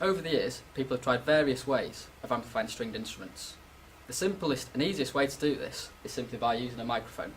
Over the years, people have tried various ways of amplifying stringed instruments. The simplest and easiest way to do this is simply by using a microphone.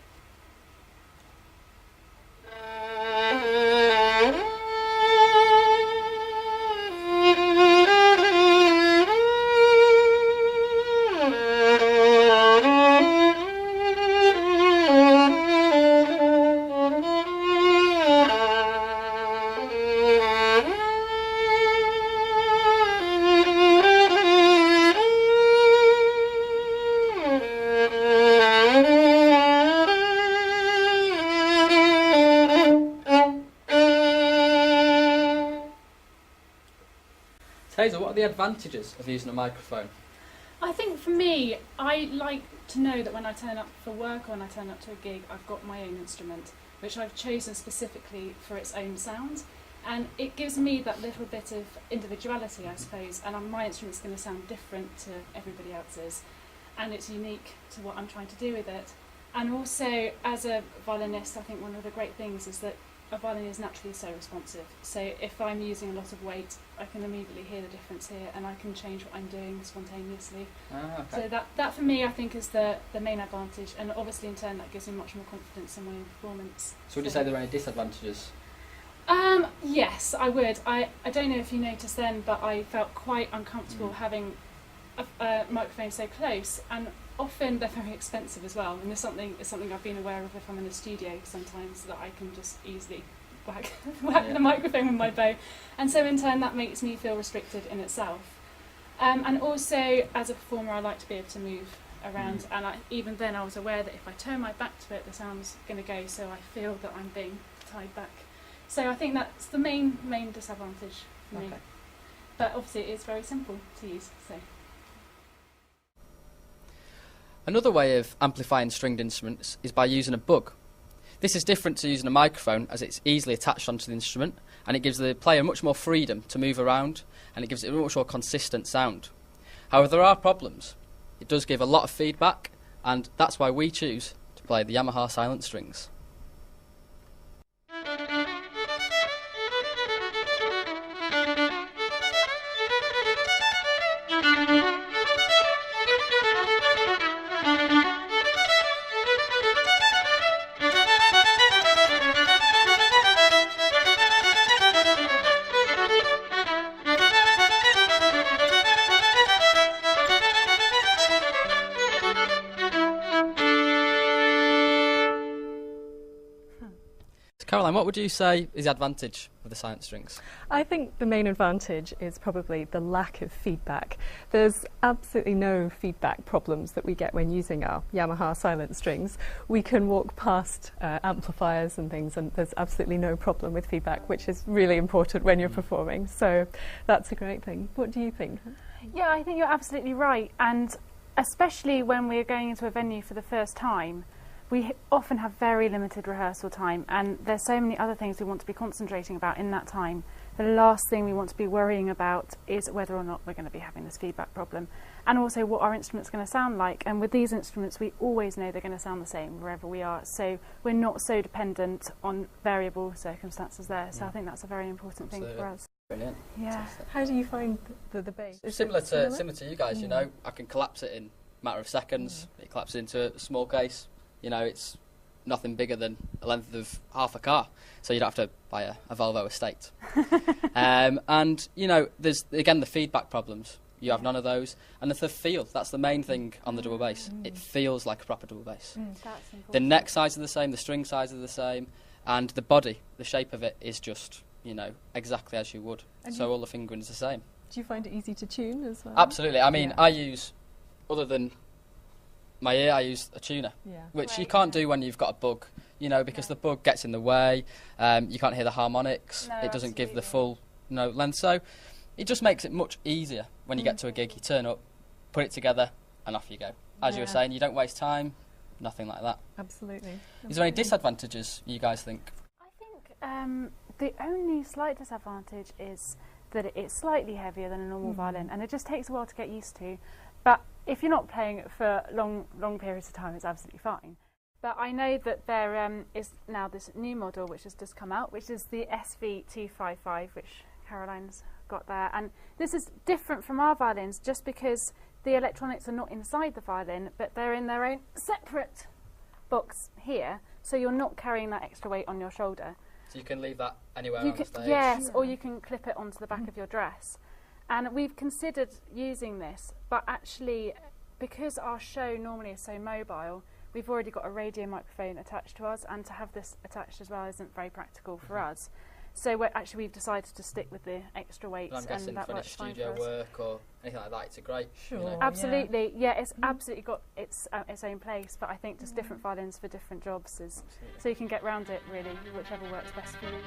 Hazel, what are the advantages of using a microphone? I think for me, I like to know that when I turn up for work or when I turn up to a gig, I've got my own instrument, which I've chosen specifically for its own sound. And it gives me that little bit of individuality, I suppose, and my instrument's going to sound different to everybody else's. And it's unique to what I'm trying to do with it. And also, as a violinist, I think one of the great things is that a violin is naturally so responsive. So if I'm using a lot of weight, I can immediately hear the difference here, and I can change what I'm doing spontaneously. Okay. So that for me, I think, is the main advantage, and obviously in turn that gives me much more confidence in my own performance. So would you say there are any disadvantages? Yes, I would. I don't know if you noticed then, but I felt quite uncomfortable having a microphone so close, and often they're very expensive as well, and it's something I've been aware of if I'm in a studio sometimes, that I can just easily whack the microphone with my bow, and so in turn that makes me feel restricted in itself. And also, as a performer, I like to be able to move around, and even then I was aware that if I turn my back to it, the sound's going to go, so I feel that I'm being tied back. So I think that's the main disadvantage for me. But obviously it is very simple to use. So. Another way of amplifying stringed instruments is by using a bug. This is different to using a microphone, as it's easily attached onto the instrument, and it gives the player much more freedom to move around, and it gives it a much more consistent sound. However, there are problems. It does give a lot of feedback, and that's why we choose to play the Yamaha silent strings. Caroline, what would you say is the advantage of the silent strings? I think the main advantage is probably the lack of feedback. There's absolutely no feedback problems that we get when using our Yamaha silent strings. We can walk past amplifiers and things, and there's absolutely no problem with feedback, which is really important when you're performing. So that's a great thing. What do you think? Yeah, I think you're absolutely right, and especially when we're going into a venue for the first time, we often have very limited rehearsal time, and there's so many other things we want to be concentrating about in that time. The last thing we want to be worrying about is whether or not we're going to be having this feedback problem, and also what our instrument's going to sound like. And with these instruments, we always know they're going to sound the same wherever we are, so we're not so dependent on variable circumstances there. So I think that's a very important thing for us. Brilliant. Yeah. How do you find the bass? It's similar to you guys. You know, I can collapse it in a matter of seconds. It collapses into a small case. You know, it's nothing bigger than the length of half a car, so you don't have to buy a Volvo estate. And, you know, there's, again, the feedback problems. You have none of those. And the feel, that's the main thing on the double bass. It feels like a proper double bass. The neck size are the same, the string size are the same, and the body, the shape of it is just, you know, exactly as you would. And so all the fingering is the same. Do you find it easy to tune as well? Absolutely. I mean, I use, other than my ear, I use a tuner, which you Right, can't do when you've got a bug, you know, because the bug gets in the way. You can't hear the harmonics. No, it doesn't give the absolutely. full note length. So it just makes it much easier when you get to a gig. You turn up, put it together, and off you go. As you were saying, you don't waste time, nothing like that. Absolutely. Is there any disadvantages you guys think? I think the only slight disadvantage is that it's slightly heavier than a normal violin, and it just takes a while to get used to. But if you're not playing it for long periods of time, it's absolutely fine. But I know that there is now this new model which has just come out, which is the SV255, which Caroline's got there. And this is different from our violins just because the electronics are not inside the violin, but they're in their own separate box here, so you're not carrying that extra weight on your shoulder. So you can leave that anywhere You on the can, stage? yes, or you can clip it onto the back of your dress. And we've considered using this, but actually, because our show normally is so mobile, we've already got a radio microphone attached to us, and to have this attached as well isn't very practical for us. So we've decided to stick with the extra weights, But I'm guessing and that for any works fine studio for us. work or anything like that, it's a great. Sure. You know. Absolutely, yeah, it's absolutely got its own place, but I think just different violins for different jobs is, so you can get round it really, whichever works best for you.